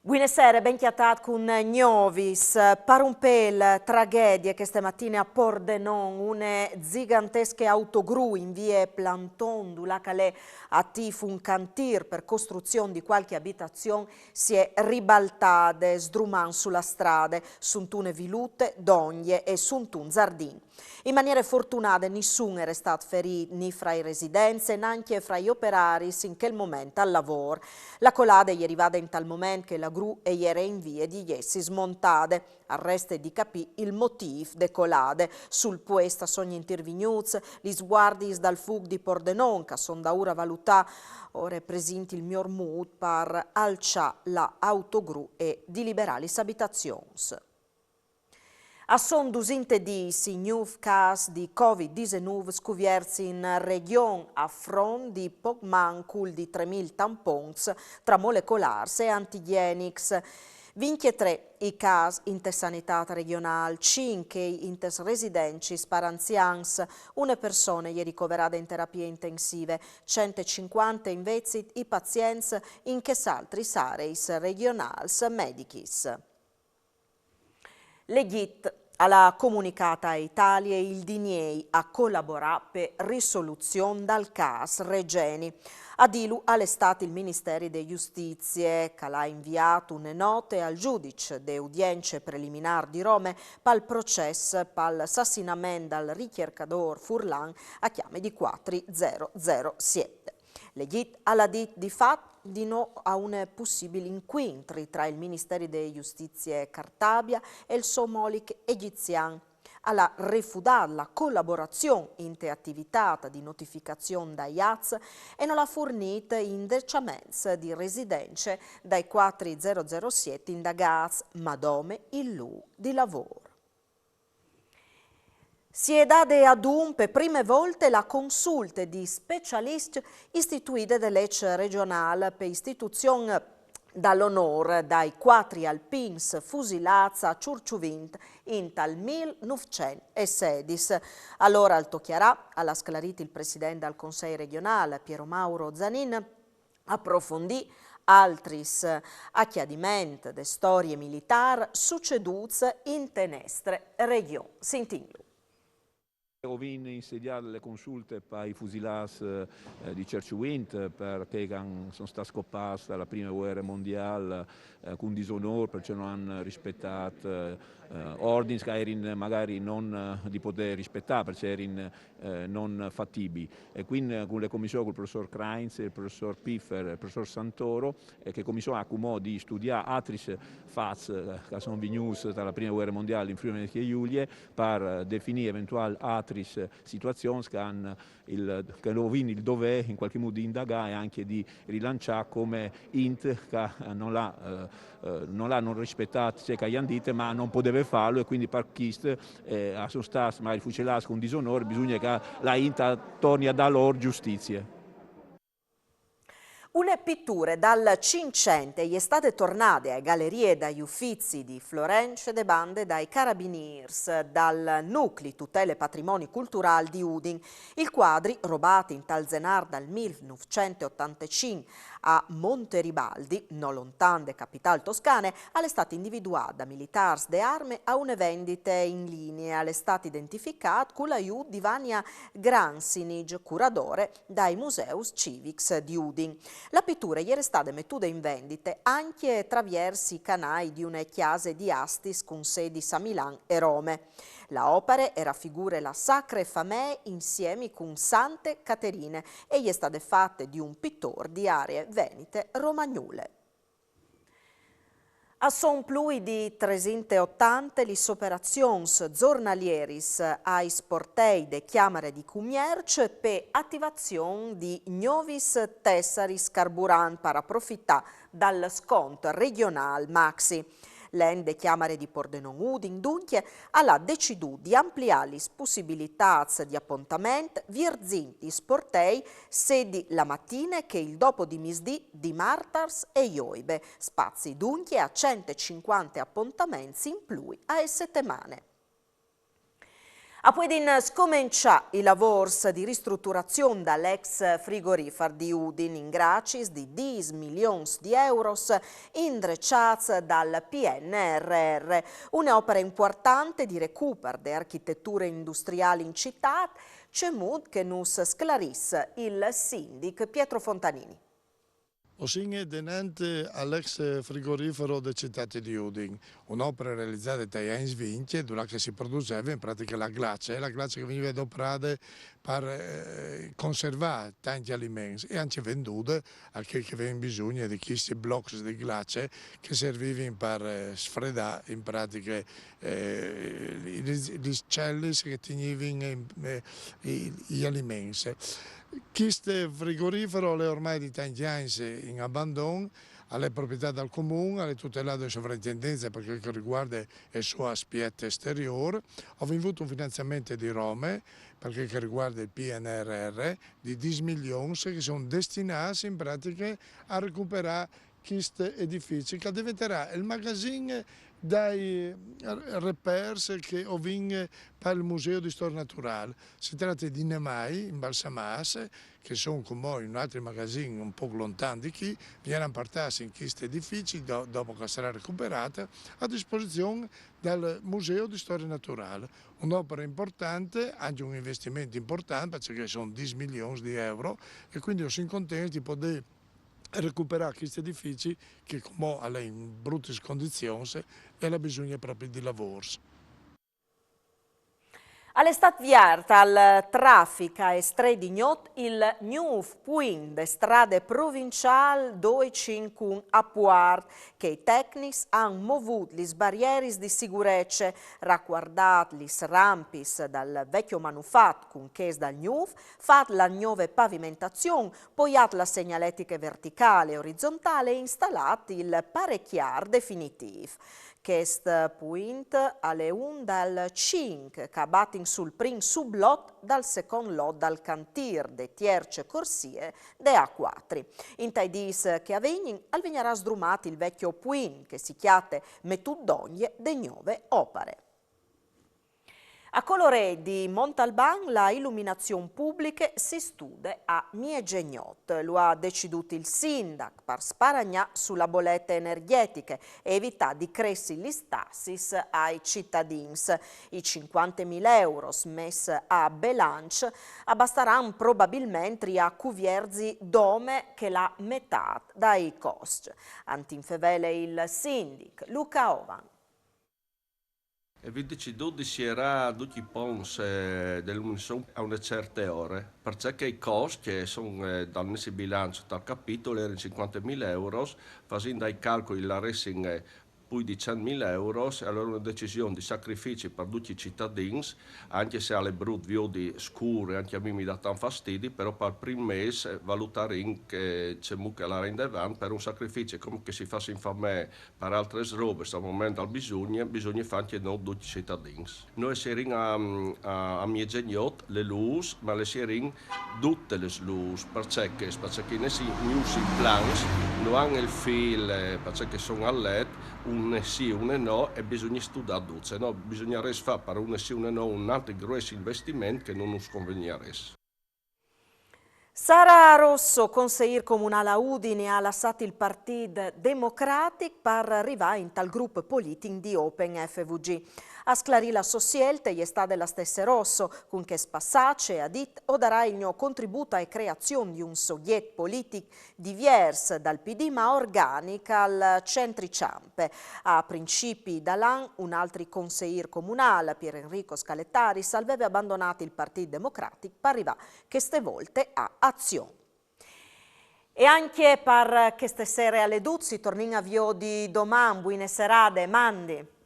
Buonasera, ben chiatat con Gnovis. Per un pel tragedie che stamattina a Pordenone, una gigantesche autogru in via Planton, dove calè attivo un cantier per costruzione di qualche abitazione, si è ribaltata sdrumando sulla strada, suntune vilute, dogne e suntun giardini. In maniera fortunata nessuno è stato ferito né fra i residenti neanche fra gli operari in quel momento al lavoro. La colada è arrivata in tal momento che la gru era in via di essi smontate. Arresta di capire il motivo de colade. Sul puesto sono intervenuti gli sguardi dal fug di Pordenone, che sono da ora valutati. Ora è presente il mio mood per alciare la autogru e di liberare le abitazioni. A son 210 nuovi casi di Covid-19 scoperti in regione a fronte di poco mancul di 3.000 tampons tra molecolari e antigenici. 23 i casi in sanità regionale, 5 in residenze per anziani, una persona è ricoverata in terapie intensive, 150 invece i pazienti in che altri aree regionali medicis. Le GIT alla comunicata a Italia il Diniei a collaborare per risoluzione dal caso Regeni. A Dilu all'estate il Ministero di Giustizia che ha inviato une note al giudice de udienze preliminari di Roma per il processo per l'assassinamento del ricercatore Furlan a chiame di 4007. Le GIT alla dit di fatto di no a un possibile incontro tra il Ministero di Giustizia Cartabia e il somolic egiziano. Alla refudata la collaborazione in te attività di notificazione da IAZ e non la fornita in decciaments di residenze dai 4007 indagati, madome il lu di lavoro. Si è data adunque prime volte la consulta di specialisti istituite dall'EC regionale per istituzione dall'onore dai 4 alpins fusilati a Ciurciuvint in tal 1916. Allora al Tocchiarà, alla sclarito il presidente del Consiglio regionale Piero Mauro Zanin, approfondì altri acchiadimenti de storie militari succeduti in tenestre regioni. Sentinlo. Ho insediato le consulte per i fusilati di Ciurciuvint perché sono stati scoppati dalla prima guerra mondiale con disonore perché non hanno rispettato ordini che erano magari non di poter rispettare perché erano non fattibili. E quindi con le commissioni con il professor Kreins, il professor Piffer e il professor Santoro che commissione ha come di studiare altri fatti che sono venuti dalla prima guerra mondiale in Friuli Venezia Giulia per definire eventuali situazioni che hanno il dovere in qualche modo di indagare e anche di rilanciare come int che non l'hanno rispettato che gli hanno detto ma non poteva farlo e quindi per questo sono stati magari fucilati con disonore, bisogna che la int torni a dare loro giustizia. Una pittura dal Cinquecento è state tornate alle gallerie dagli Uffizi di Florenzo de Bande dai Carabiniers, dal Nucleo Tutele Patrimoni Culturali di Udin. I quadri, rubati in tal zenar dal 1985 a Monteribaldi, non lontano da capitale toscane, è stata individuata da militari de arme a una vendita in linea. È stata identificata con l'aiuto di Vania Gransinij, curatore dai Museus Civics di Udin. La pittura ieri è stata mettuta in vendita anche attraverso i canali di una chiesa di Astis con sedi a Milano e Rome. La opera raffigura la Sacra Famiglia insieme con Sante Caterine e è stata fatta di un pittore di aree venete romagnole. A son più di 380 le operazioni giornaliere ai sportei de Chiamare di Commercio per attivazione di nuovi tesseri carburant per approfittare dal sconto regionale Maxi. L'Ende Chiamare di Pordenone Udin dunque ha deciso di ampliare le possibilità di appuntamento virzinti sportei sedi la mattina che il dopo di misdì di Martars e Ioibe, spazi dunque a 150 appuntamenti in più a settimane. A Puedin scomincia i lavori di ristrutturazione dall'ex frigorifero di Udin in gracis di 10 milioni di euro indrecciati dal PNRR, un'opera importante di recupero di architetture industriali in città, c'è mood che nos sclarisse il sindaco Pietro Fontanini. Osinge denante all'ex frigorifero della città di Udin, un'opera realizzata dagli anni 20 dove si produceva in pratica la glace che veniva adoperata per conservare tanti alimenti e anche venduta a chi aveva bisogno di questi blocchi di glace che servivano per sfredare in pratica le celle che tenevano gli alimenti. Questo frigorifero è ormai di tanti anni in abbandono, è proprietà del comune, è tutelato dalla sovrintendenza per quel che riguarda il suo aspetto esteriore. Ho avuto un finanziamento di Roma per quel che riguarda il PNRR di 10 milioni che sono destinati in pratica a recuperare questo edificio che diventerà il magazzino dai repers che ovinge per il Museo di Storia Naturale. Si tratta di Nemai, in Balsamasse, che sono come in altri magazzini un po' lontani di qui, viene portati in questi edifici dopo che sarà recuperata a disposizione del Museo di Storia Naturale. Un'opera importante, anche un investimento importante perché sono 10 milioni di euro e quindi sono contento di poter recuperare questi edifici che come sono in brutte condizioni e hanno bisogno proprio di lavoro. All'estate viarta al traffico e strade gnot il new point de strade provinciali 251 a Puart, che i tecnici hanno movuto le barriere di sicurezza, racguardato le rampis dal vecchio manufatto con che dal new, fatto la nuova pavimentazione, poiato la segnaletica verticale e orizzontale e installato il parecchiar definitivo. Questo point alle 1 dal 5 che batting sul prim sublot dal secondo lot dal cantier de tierce corsie de A4. In taidis che avvegnerà sdrumato il vecchio point che si chiate metuddogne de nuove opere. A Colorè di Montalban la illuminazione pubblica si studia a Miegegnot. Lo ha deciduto il sindaco per sparagnare sulla bolletta energetica e evitare di crescere gli stassis ai cittadini. I 50.000 euro messi a bilancio abbasteranno probabilmente a cuvierzi dome che la metà dai costi. Antinfevele il sindaco Luca Ovan. E vi decido si era tutti i pons dell'Unione a una certa ora, perché i costi che sono dal mese bilancio dal capitolo erano 50.000 euro, facendo dai calcoli la racing poi di 100.000 euro, e allora una decisione di sacrifici per tutti i cittadini, anche se alle brutte viodi scure, anche a me mi dà tanto fastidio, però per il primo mese valutare che c'è mucca la rende avanti per un sacrificio come che si fa in famiglia per altre robe, al momento bisogna fare anche noi tutti i cittadini. Noi siamo a Miegegnot le luci, ma le siamo tutte le luci, perché ne si music plans, non hanno il fil, perché sono a LED, un sì, un no, e bisogna studiare tutte, no? Bisogna fare per un sì, un no, un altro grosso investimento che non ci conviene. Sara Rosso, consigliere comunale a Udine, ha lasciato il Partito Democratico per arrivare in tal gruppo politico di Open FVG. A sclarire la sua scelta è stata la stessa Rosso, con che spassace ha detto o darà il mio contributo alla creazione di un soggetto politico diverso dal PD ma organico al centri-ciampe. A principi dall'anno un altro consigliere comunale, Pier Enrico Scalettari, aveva abbandonato il Partito Democratico per arrivare queste volte a Azione. E anche per queste sere alle Duzzi, torniamo a Vio di domani, buone serate, mandi.